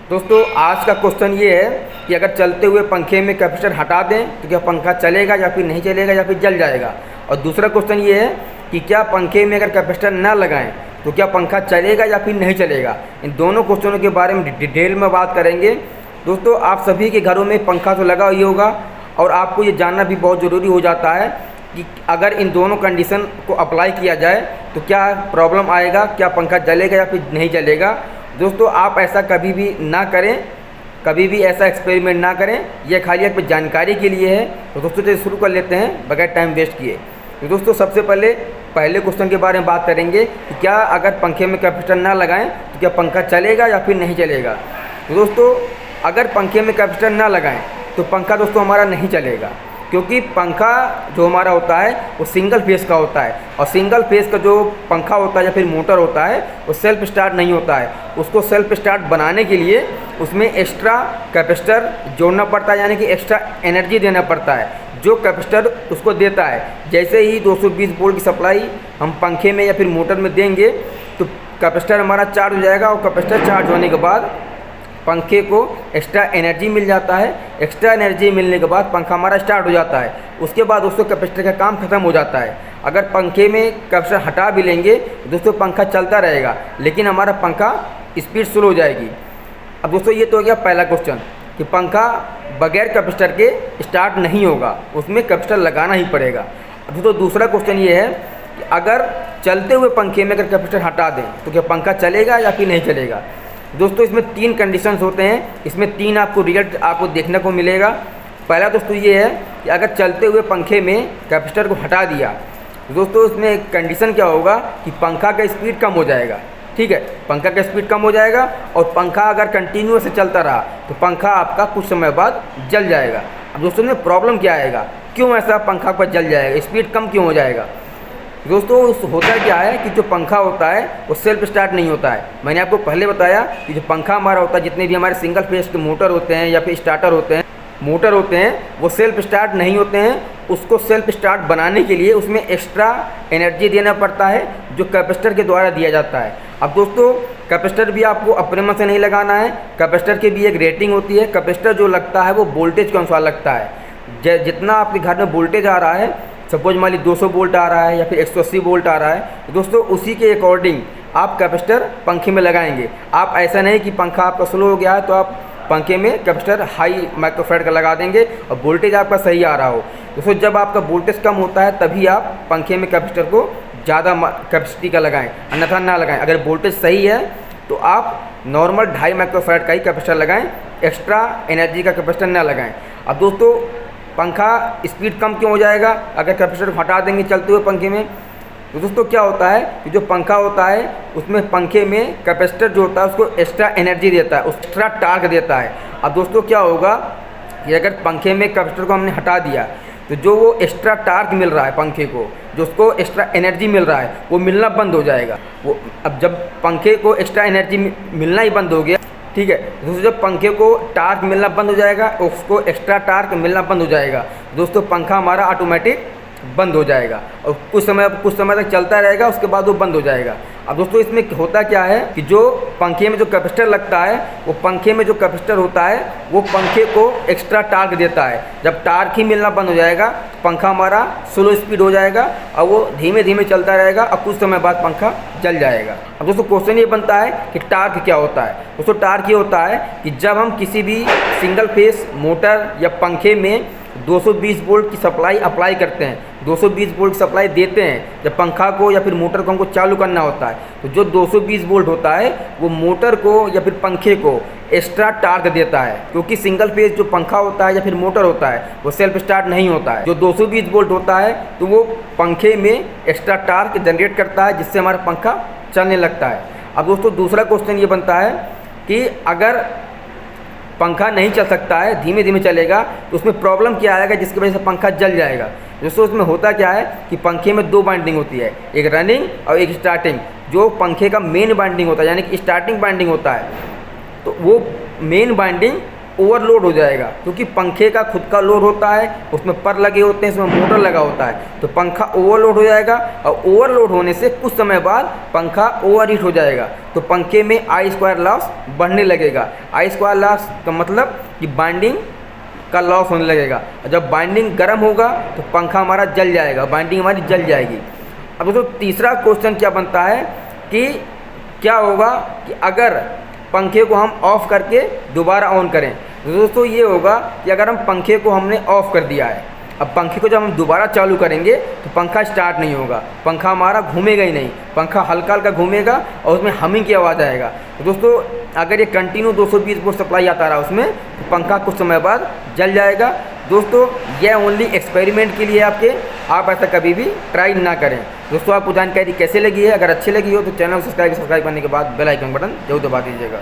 दोस्तों आज का क्वेश्चन ये है कि अगर चलते हुए पंखे में कैपेसिटर हटा दें तो क्या पंखा चलेगा या फिर नहीं चलेगा या फिर जल जाएगा। और दूसरा क्वेश्चन ये है कि क्या पंखे में अगर कैपेसिटर ना लगाएं तो क्या पंखा चलेगा या फिर नहीं चलेगा। इन दोनों क्वेश्चनों के बारे में डिटेल में बात करेंगे। दोस्तों आप सभी के घरों में पंखा तो लगा ही होगा और आपको ये जानना भी बहुत ज़रूरी हो जाता है कि अगर इन दोनों कंडीशन को अप्लाई किया जाए तो क्या प्रॉब्लम आएगा, क्या पंखा जलेगा या फिर नहीं जलेगा। दोस्तों आप ऐसा कभी भी ना करें, कभी भी ऐसा एक्सपेरिमेंट ना करें, यह खाली आपकी जानकारी के लिए है। तो दोस्तों चलिए शुरू कर लेते हैं बगैर टाइम वेस्ट किए। तो दोस्तों सबसे पहले क्वेश्चन के बारे में बात करेंगे कि क्या अगर पंखे में कैपेसिटर ना लगाएं तो क्या पंखा चलेगा या फिर नहीं चलेगा। तो दोस्तों अगर पंखे में कैपेसिटर ना लगाएं तो पंखा दोस्तों हमारा नहीं चलेगा, क्योंकि पंखा जो हमारा होता है वो सिंगल फेस का होता है और सिंगल फेस का जो पंखा होता है या फिर मोटर होता है वो सेल्फ स्टार्ट नहीं होता है। उसको सेल्फ स्टार्ट बनाने के लिए उसमें एक्स्ट्रा कैपेसिटर जोड़ना पड़ता है, यानी कि एक्स्ट्रा एनर्जी देना पड़ता है जो कैपेसिटर उसको देता है। जैसे ही 220 वोल्ट की सप्लाई हम पंखे में या फिर मोटर में देंगे तो कैपेसिटर हमारा चार्ज हो जाएगा और कैपेसिटर चार्ज होने के बाद पंखे को एक्स्ट्रा एनर्जी मिल जाता है। एक्स्ट्रा एनर्जी मिलने के बाद पंखा हमारा स्टार्ट हो जाता है। उसके बाद दोस्तों कैपेसिटर का काम खत्म हो जाता है। अगर पंखे में कैपेसिटर हटा भी लेंगे तो दोस्तों पंखा चलता रहेगा, लेकिन हमारा पंखा स्पीड स्लो हो जाएगी। अब दोस्तों ये तो हो गया पहला क्वेश्चन कि पंखा बगैर कैपेसिटर के स्टार्ट नहीं होगा, उसमें कैपेसिटर लगाना ही पड़ेगा। अब दोस्तों दूसरा क्वेश्चन ये है कि अगर चलते हुए पंखे में अगर कैपेसिटर हटा दें तो क्या पंखा चलेगा या फिर नहीं चलेगा। दोस्तों इसमें 3 कंडीशंस होते हैं, इसमें 3 आपको रिजल्ट आपको देखने को मिलेगा। पहला दोस्तों ये है कि अगर चलते हुए पंखे में कैपेसिटर को हटा दिया तो दोस्तों इसमें एक कंडीशन क्या होगा कि पंखा का स्पीड कम हो जाएगा। ठीक है, पंखा का स्पीड कम हो जाएगा और पंखा अगर कंटिन्यूअस से चलता रहा तो पंखा आपका कुछ समय बाद जल जाएगा। अब दोस्तों में प्रॉब्लम क्या आएगा, क्यों ऐसा पंखा पर जल जाएगा, स्पीड कम क्यों हो जाएगा। दोस्तों होता क्या है कि जो पंखा होता है वो सेल्फ स्टार्ट नहीं होता है। मैंने आपको पहले बताया कि जो पंखा हमारा होता है, जितने भी हमारे सिंगल फेस के मोटर होते हैं या फिर स्टार्टर होते हैं, मोटर होते हैं, वो सेल्फ स्टार्ट नहीं होते हैं। उसको सेल्फ स्टार्ट बनाने के लिए उसमें एक्स्ट्रा एनर्जी देना पड़ता है जो कैपेसिटर के द्वारा दिया जाता है। अब दोस्तों कैपेसिटर भी आपको अपने मन से नहीं लगाना है, कैपेसिटर की भी एक रेटिंग होती है। कैपेसिटर जो लगता है वो वोल्टेज के अनुसार लगता है। जितना आपके घर में वोल्टेज आ रहा है, सपोज मान ली 200 वोल्ट आ रहा है या फिर 180 वोल्ट आ रहा है, तो दोस्तों उसी के अकॉर्डिंग आप कैपेसिटर पंखे में लगाएंगे। आप ऐसा नहीं कि पंखा आपका स्लो हो गया है तो आप पंखे में कैपेसिटर हाई माइक्रोफैराड का लगा देंगे और वोल्टेज आपका सही आ रहा हो। दोस्तों जब आपका वोल्टेज कम होता है तभी आप पंखे में कैपेसिटर को ज़्यादा कैपेसिटी का लगाएं, अन्यथा ना लगाएं। अगर वोल्टेज सही है तो आप नॉर्मल 2.5 माइक्रोफैराड का ही कैपेसिटर लगाएं, एक्स्ट्रा एनर्जी का कैपेसिटर ना लगाएं। अब दोस्तों पंखा स्पीड कम क्यों हो जाएगा अगर कैपेसिटर हटा देंगे चलते हुए पंखे में। तो दोस्तों क्या होता है कि जो पंखा होता है उसमें पंखे में कैपेसिटर जो होता है उसको एक्स्ट्रा एनर्जी देता है, एक्स्ट्रा टार्क देता है। अब दोस्तों क्या होगा कि अगर पंखे में कैपेसिटर को हमने हटा दिया तो जो वो एक्स्ट्रा टार्क मिल रहा है पंखे को, जो उसको एक्स्ट्रा एनर्जी मिल रहा है वो मिलना बंद हो जाएगा। वो अब जब पंखे को एक्स्ट्रा एनर्जी मिलना ही बंद हो गया, ठीक है, दोस्तों जब पंखे को टार्क मिलना बंद हो जाएगा, उसको एक्स्ट्रा टार्क मिलना बंद हो जाएगा, दोस्तों पंखा हमारा ऑटोमेटिक बंद हो जाएगा और कुछ समय तक चलता रहेगा, उसके बाद वो बंद हो जाएगा। अब दोस्तों इसमें होता क्या है कि जो पंखे में जो कैपेसिटर लगता है वो पंखे में जो कैपेसिटर होता है वो पंखे को एक्स्ट्रा टार्क देता है। जब टार्क ही मिलना बंद हो जाएगा तो पंखा हमारा स्लो स्पीड हो जाएगा और वो धीमे धीमे चलता रहेगा और कुछ समय बाद पंखा जल जाएगा। अब दोस्तों क्वेश्चन ये बनता है कि टार्क क्या होता है। दोस्तों टार्क ये होता है कि जब हम किसी भी सिंगल फेस मोटर या पंखे में 220 वोल्ट की सप्लाई अप्लाई करते हैं, 220 वोल्ट की सप्लाई देते हैं जब पंखा को या फिर मोटर को हमको चालू करना होता है, तो जो 220 वोल्ट होता है वो मोटर को या फिर पंखे को एक्स्ट्रा टार्क देता है, क्योंकि सिंगल फेज जो पंखा होता है या फिर मोटर होता है वो सेल्फ स्टार्ट नहीं होता है। जो 220 वोल्ट होता है तो वो पंखे में एक्स्ट्रा टार्क जनरेट करता है जिससे हमारा पंखा चलने लगता है। अब दोस्तों दूसरा क्वेश्चन ये बनता है कि अगर पंखा नहीं चल सकता है, धीमे धीमे चलेगा, तो उसमें प्रॉब्लम क्या आएगा जिसकी वजह से पंखा जल जाएगा। दोस्तों उसमें होता क्या है कि पंखे में 2 बाइंडिंग होती है, एक रनिंग और एक स्टार्टिंग। जो पंखे का मेन बाइंडिंग होता है यानी कि स्टार्टिंग बाइंडिंग होता है, तो वो मेन बाइंडिंग ओवरलोड हो जाएगा, क्योंकि पंखे का खुद का लोड होता है, उसमें पर लगे होते हैं, इसमें मोटर लगा होता है, तो पंखा ओवरलोड हो जाएगा और ओवरलोड होने से कुछ समय बाद पंखा ओवरहीट हो जाएगा, तो पंखे में आई स्क्वायर लॉस बढ़ने लगेगा। आई स्क्वायर लॉस का मतलब कि बाइंडिंग का लॉस होने लगेगा, और जब बाइंडिंग गर्म होगा तो पंखा हमारा जल जाएगा, बाइंडिंग हमारी जल जाएगी। अब दोस्तों तीसरा क्वेश्चन क्या बनता है कि क्या होगा कि अगर पंखे को हम ऑफ़ करके दोबारा ऑन करें, तो दोस्तों ये होगा कि अगर हम पंखे को हमने ऑफ़ कर दिया है, अब पंखे को जब हम दोबारा चालू करेंगे तो पंखा स्टार्ट नहीं होगा, पंखा हमारा घूमेगा ही नहीं, पंखा हल्का हल्का घूमेगा और उसमें हमिंग की आवाज़ आएगा। तो दोस्तों अगर ये कंटिन्यू 220 वोल्ट सप्लाई आता रहा उसमें, तो पंखा कुछ समय बाद जल जाएगा। दोस्तों यह ओनली एक्सपेरिमेंट के लिए आपके, आप ऐसा कभी भी ट्राई ना करें। दोस्तों आपको जानकारी कैसे लगी है, अगर अच्छी लगी हो तो चैनल को सब्सक्राइब करने के बाद बेल आइकन बटन जरूर दबा दीजिएगा।